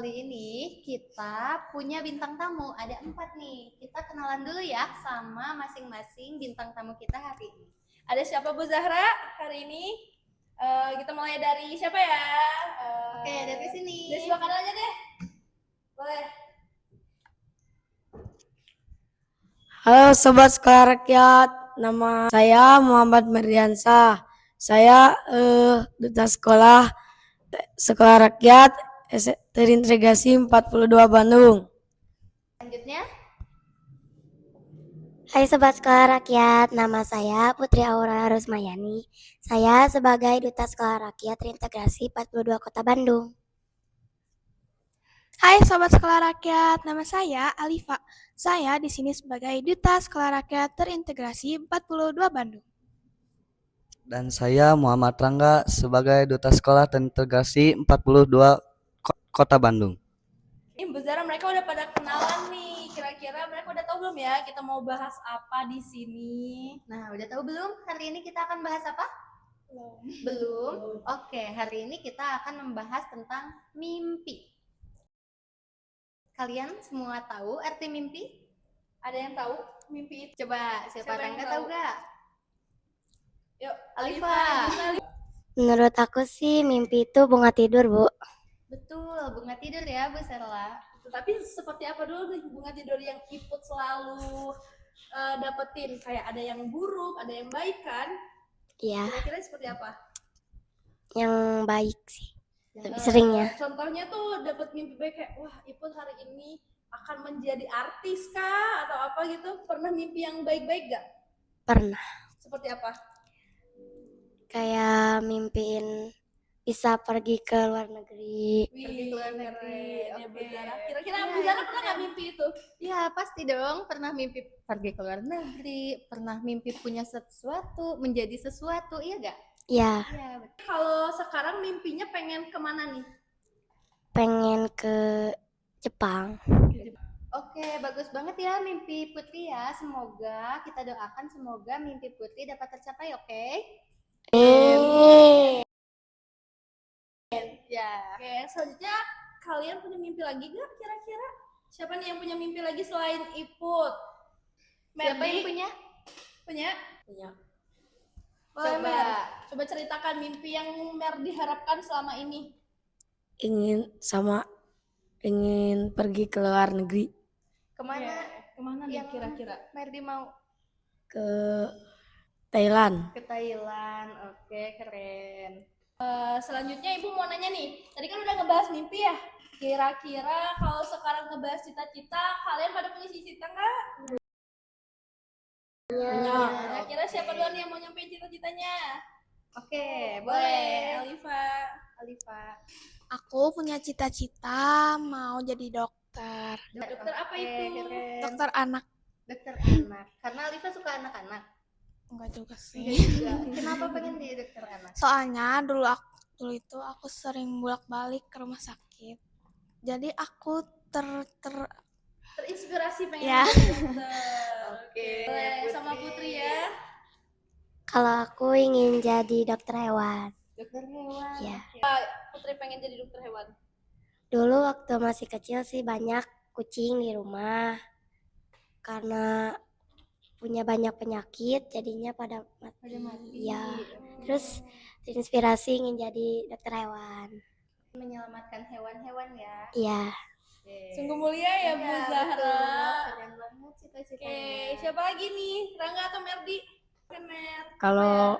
kali ini kita punya bintang tamu. Ada 4 nih. Kita kenalan dulu ya sama masing-masing bintang tamu kita hari ini. Ada siapa Bu Zahra hari ini? Kita mulai dari siapa ya? Oke, dari sini. Dari sebelah kanan aja deh. Boleh. Halo Sobat Sekolah Rakyat, nama saya Muhammad Merdiansah. Saya Duta Sekolah Rakyat Terintegrasi 42 Bandung. Selanjutnya, Hai Sobat Sekolah Rakyat, nama saya Putri Aura Rusmayani. Saya sebagai Duta Sekolah Rakyat Terintegrasi 42 Kota Bandung. Hai Sobat Sekolah Rakyat, nama saya Alifa. Saya di sini sebagai Duta Sekolah Rakyat Terintegrasi 42 Bandung. Dan saya Muhammad Rangga sebagai Duta Sekolah Terintegrasi 42 Kota Bandung. Ini Bu Zahra, mereka udah pada kenalan nih. Kira-kira mereka udah tahu belum ya kita mau bahas apa di sini? nah udah tahu belum? Hari ini kita akan bahas apa? Belum? Oke, hari ini kita akan membahas tentang mimpi. Kalian semua tahu arti mimpi? Ada yang tahu mimpi itu? Coba, siapa yang Rangga tahu gak? Yuk, Alifa. Menurut aku sih mimpi itu bunga tidur, Bu. Betul, bunga tidur ya Bu Serla. Tapi seperti apa dulu nih bunga tidur yang Iput selalu dapetin? Kayak ada yang buruk, ada yang baik kan? Iya, Kira-kira seperti apa? yang baik sih. Lebih seringnya. Contohnya tuh dapat mimpi baik kayak wah Iput hari ini akan menjadi artis kah atau apa gitu. Pernah mimpi yang baik-baik gak? Pernah. Seperti apa? Kayak mimpiin bisa pergi ke luar negeri. Pergi ke luar negeri. Ya, Bu Oke. Zahra. Kira-kira Iya, Bu Zahra iya, pernah iya. gak mimpi itu? Ya pasti dong, pernah mimpi pergi ke luar negeri, pernah mimpi punya sesuatu, menjadi sesuatu, iya gak? Ya, Iya, betul. Kalau sekarang mimpinya pengen kemana nih? pengen ke Jepang. Oke, bagus banget ya mimpi Putri ya. Semoga kita doakan semoga mimpi Putri dapat tercapai, oke? Ya. Oke, selanjutnya kalian punya mimpi lagi gak kira-kira? Siapa nih yang punya mimpi lagi selain Iput? Siapa Merdi? yang punya? Punya? Punya. Boleh, Coba. Mer. Coba ceritakan mimpi yang Mer diharapkan selama ini. Ingin pergi ke luar negeri, Kemana Iya, kemana nih yang kira-kira? Merdi mau? ke Thailand. Ke Thailand. Oke, keren. Selanjutnya Ibu mau nanya nih, tadi kan udah ngebahas mimpi ya. Kira-kira kalau sekarang ngebahas cita-cita, kalian pada punya cita-cita nggak? Punya. Kira-kira siapa duluan yang mau nyampein cita-citanya? Oke, Boleh, boleh. Alifa. Alifa. Aku punya cita-cita mau jadi dokter. Dokter apa Oke, itu? keren. Dokter anak. Dokter anak. Karena Alifa suka anak-anak. Enggak juga Enggak sih. juga. Kenapa pengen jadi dokter anak? Soalnya dulu itu aku sering bolak-balik ke rumah sakit. Jadi aku Terinspirasi pengen Ya. jadi dokter. Oke, Boleh, sama Putri ya. Kalau aku ingin jadi dokter hewan. Dokter hewan. Ya. Putri pengen jadi dokter hewan. Dulu waktu masih kecil sih banyak kucing di rumah. Karena punya banyak penyakit jadinya pada mati. Pada mati. Ya. Terus terinspirasi ingin jadi dokter hewan. Menyelamatkan hewan-hewan ya. Iya. Oke. Sungguh mulia ya Bu Iya, Zahra. betul. Keren banget Oke, cita-citanya. siapa lagi nih? Rangga atau Merdi? Mer. Kalau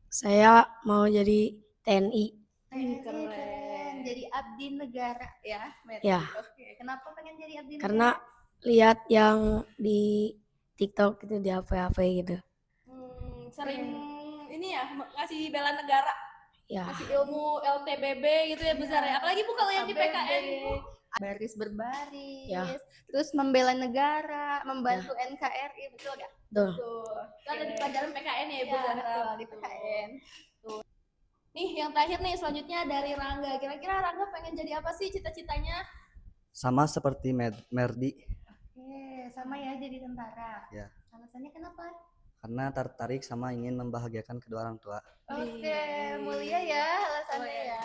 saya mau jadi TNI. Keren. Keren. Jadi abdi negara ya, Mer. Ya. Oke. Kenapa pengen jadi abdi Karena negara? lihat yang di TikTok itu di HP-HP gitu. Sering ini ya ngasih bela negara, Ya, ngasih ilmu LTBB gitu ya Bu Zahra. Apalagi Bu kalau yang di PKN Bu. Baris berbaris, Ya. terus membela negara, membantu NKRI, betul gak? betul. Tuh, itu ada di pelajaran PKN ya Bu Iya, Zahra. betul, di PKN. Nih yang terakhir nih selanjutnya dari Rangga. Kira-kira Rangga pengen jadi apa sih cita-citanya? Sama seperti Merdi, Oke, sama ya jadi tentara. Ya. Alasannya kenapa? karena tertarik sama ingin membahagiakan kedua orang tua. Oke, mulia ya alasannya ya.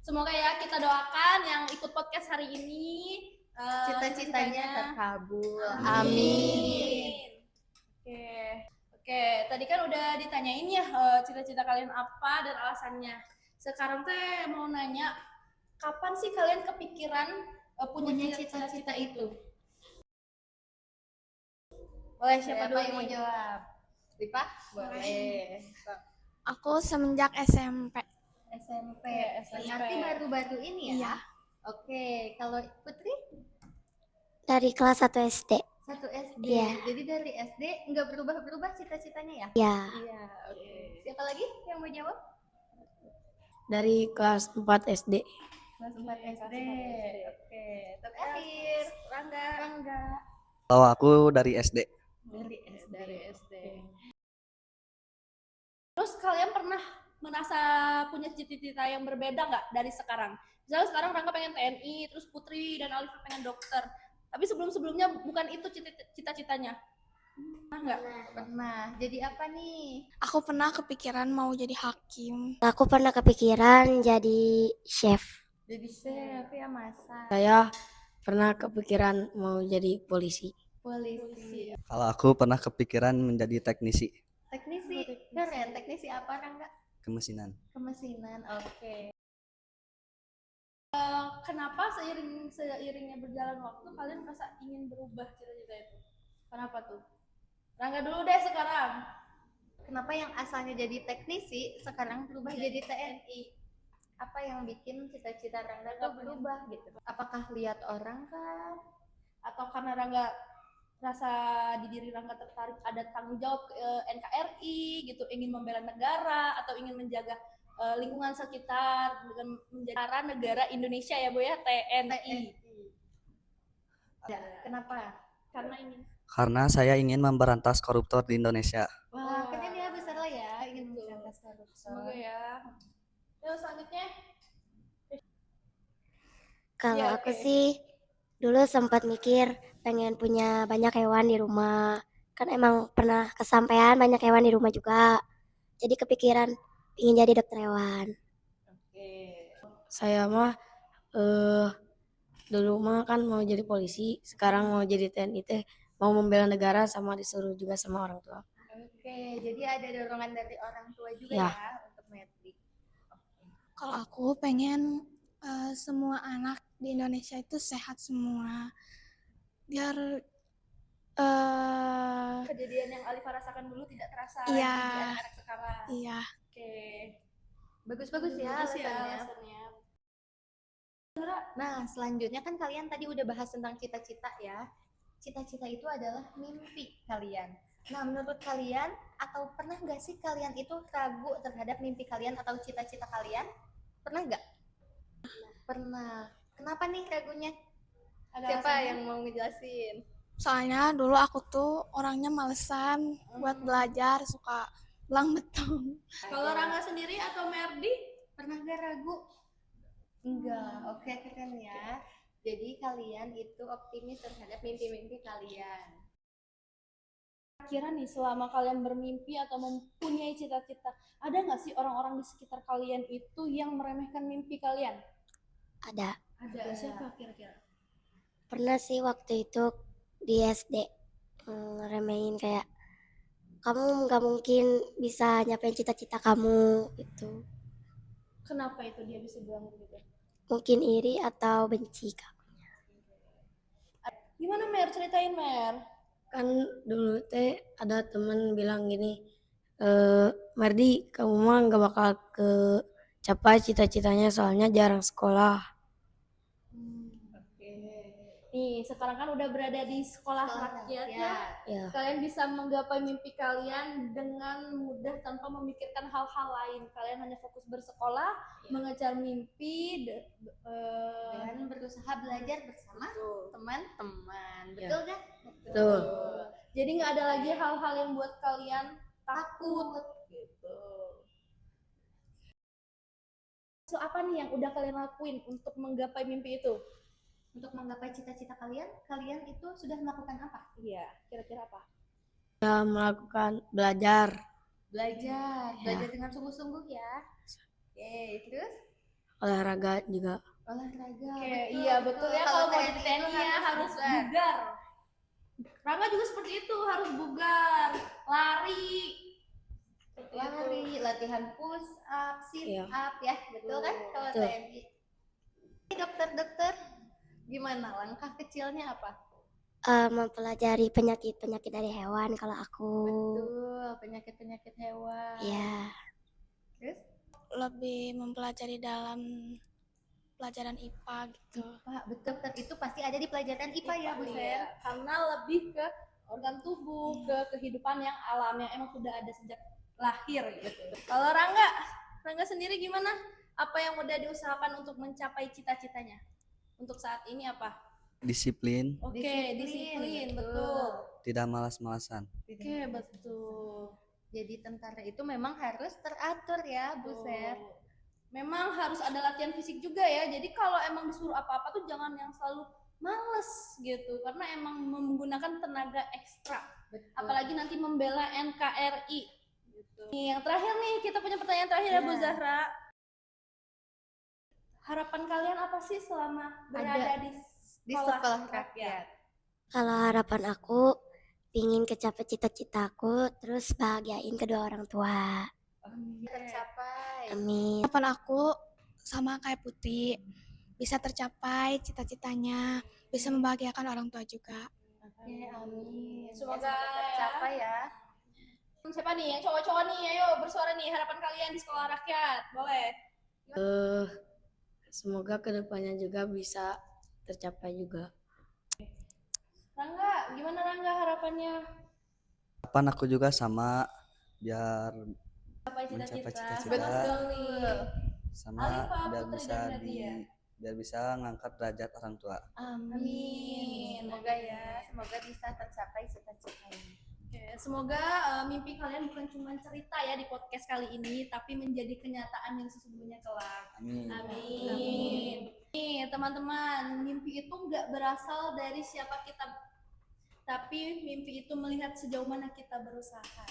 Semoga ya kita doakan yang ikut podcast hari ini Cita-citanya terkabul. Amin. Oke, tadi kan udah ditanyain ya cita-cita kalian apa dan alasannya. Sekarang teh mau nanya, kapan sih kalian kepikiran punya cita-cita itu? Boleh siapa dulu yang mau nih? jawab? Lipa? Boleh. Aku semenjak SMP. SMP. SMP. Berarti baru-baru ini ya? Iya. Oke, kalau Putri Dari kelas 1 SD. 1 SD. Iya. Jadi dari SD nggak berubah-berubah cita-citanya ya? Ya, Iya, oke. Siapa lagi yang mau jawab? Dari kelas 4 SD. Kelas 4 SD. Oke. Terakhir, Rangga. Kalau aku dari SD. Dari SD. Terus kalian pernah merasa punya cita-cita yang berbeda nggak dari sekarang? Misalnya sekarang Rangga pengen TNI, terus Putri dan Alifa pengen dokter. Tapi sebelum-sebelumnya bukan itu cita-citanya. Pernah nggak? Pernah. Jadi apa nih? Aku pernah kepikiran mau jadi hakim. aku pernah kepikiran jadi chef. Jadi chef ya, masak. Saya pernah kepikiran mau jadi polisi. Polisi. Kalau aku pernah kepikiran menjadi teknisi Teknisi. Keren. Teknisi apa, Rangga? kemesinan. Kemesinan. Oke. Kenapa seiringnya berjalan waktu kalian merasa ingin berubah cita-cita itu? Kenapa tuh? Rangga dulu deh sekarang. Kenapa yang asalnya jadi teknisi sekarang berubah jadi TNI? Apa yang bikin cita-cita Rangga tuh berubah gitu? Apakah lihat orang kah? Atau karena Rangga rasa di diri Rangga tertarik ada tanggung jawab ke NKRI gitu, ingin membela negara atau ingin menjaga lingkungan sekitar dengan menjadi negara Indonesia ya Bu ya, TNI. Ya, kenapa? Karena ini. Karena saya ingin memberantas koruptor di Indonesia. Wah, keren ya, besar lah ya, ingin memberantas koruptor. Semoga ya. Terus selanjutnya Kalau Iya, aku oke. sih dulu sempat mikir pengen punya banyak hewan di rumah. Kan emang pernah kesampaian banyak hewan di rumah juga. Jadi kepikiran ingin jadi dokter hewan. Saya mah dulu mah kan mau jadi polisi, sekarang mau jadi TNI teh, mau membela negara sama disuruh juga sama orang tua. Oke, jadi ada dorongan dari orang tua juga Ya. ya untuk Metri. Kalau aku pengen semua anak di Indonesia itu sehat semua. Biar kejadian yang Alifa rasakan dulu tidak terasa Iya. lagi di anak-anak sekarang. iya. Oke. Bagus-bagus ya Bagus ya alasannya. alasannya. Nah, selanjutnya kan kalian tadi udah bahas tentang cita-cita ya. Cita-cita itu adalah mimpi kalian. Nah, menurut kalian atau pernah nggak sih kalian itu ragu terhadap mimpi kalian atau cita-cita kalian? Pernah nggak? Pernah. Kenapa nih ragunya? Ada Siapa alasannya? yang mau ngejelasin? Soalnya dulu aku tuh orangnya malesan buat belajar, suka belang betung. Kalau Rangga sendiri atau Merdi? Pernah nggak ragu? Enggak. Oke, keren ya. Jadi kalian itu optimis terhadap mimpi-mimpi kalian. Kira nih selama kalian bermimpi atau mempunyai cita-cita, ada nggak sih orang-orang di sekitar kalian itu yang meremehkan mimpi kalian? Ada. Ada. Siapa kira-kira? Pernah sih waktu itu di SD ngeremehin kayak kamu nggak mungkin bisa nyampein cita-cita kamu gitu. Kenapa itu dia bisa bilang begitu? Mungkin iri atau benci Kak. Gimana Mer? Ceritain Mer. Kan dulu teh ada temen bilang gini, Mardi kamu mah nggak bakal capai cita-citanya soalnya jarang sekolah. Nih, sekarang kan udah berada di sekolah rakyat ya. Ya. Kalian bisa menggapai mimpi kalian dengan mudah tanpa memikirkan hal-hal lain. Kalian hanya fokus bersekolah, mengejar mimpi, Dan berusaha belajar bersama teman-teman. Ya. Betul kan? Betul. jadi nggak ada lagi hal-hal yang buat kalian takut gitu. So apa nih yang udah kalian lakuin untuk menggapai mimpi itu? Untuk menggapai cita-cita kalian, kalian itu sudah melakukan apa? Iya, kira-kira apa? Ya melakukan belajar. Belajar Ya. dengan sungguh-sungguh ya. Oke, terus olahraga juga. Olahraga. Oke, iya betul ya, kalau mau jadi TNI itu TNI ya harus bugar. bugar. Rangga juga seperti itu, harus bugar, lari. Seperti itu. Lari, latihan push up, sit Iya. up ya, betul kan kalau Betul. TNI. Dokter, gimana langkah kecilnya apa? Mempelajari penyakit-penyakit dari hewan kalau aku. Betul, penyakit-penyakit hewan. Ya, Terus Lebih mempelajari dalam pelajaran IPA gitu. Pak, betul dokter itu pasti ada di pelajaran IPA ya Bu Iya, Sen. karena lebih ke organ tubuh, ke kehidupan yang alam yang emang sudah ada sejak lahir gitu. Kalau Rangga sendiri gimana? Apa yang udah diusahakan untuk mencapai cita-citanya? Untuk saat ini apa? Disiplin, Oke, disiplin, betul. tidak malas-malasan. Oke, betul. Jadi tentara itu memang harus teratur ya Bu Sen. Betul. Memang harus ada latihan fisik juga ya. Jadi kalau emang disuruh apa-apa tuh jangan yang selalu males gitu, karena emang menggunakan tenaga ekstra. Betul. Apalagi nanti membela NKRI. Gitu. Nih, yang terakhir nih, kita punya pertanyaan terakhir ya Bu Ya. Zahra. Harapan kalian apa sih selama berada di Di sekolah rakyat. kalau harapan aku pingin kecapai cita-citaku, terus bahagiain kedua orang tua. Tercapai. Amin. Harapan aku sama kayak Putri, bisa tercapai cita-citanya, bisa membahagiakan orang tua juga. Oke, amin. Semoga tercapai ya. Siapa nih yang cowok-cowok nih? Ayo bersuara nih, harapan kalian di sekolah rakyat. Boleh. Semoga kedepannya juga bisa tercapai juga. Rangga, gimana Rangga harapannya? Kapan aku juga sama biar Capai Mencapai cita-cita. cita-cita. Betul nih. sama Alifah biar Putri bisa dan Nadia. biar bisa ngangkat derajat orang tua. Amin. Semoga ya, semoga bisa tercapai cita-citanya. Oke, semoga mimpi kalian bukan cuma cerita ya di podcast kali ini, tapi menjadi kenyataan yang sesungguhnya kelak. Amin. Amin. Nih teman-teman, mimpi itu nggak berasal dari siapa kita, tapi mimpi itu melihat sejauh mana kita berusaha.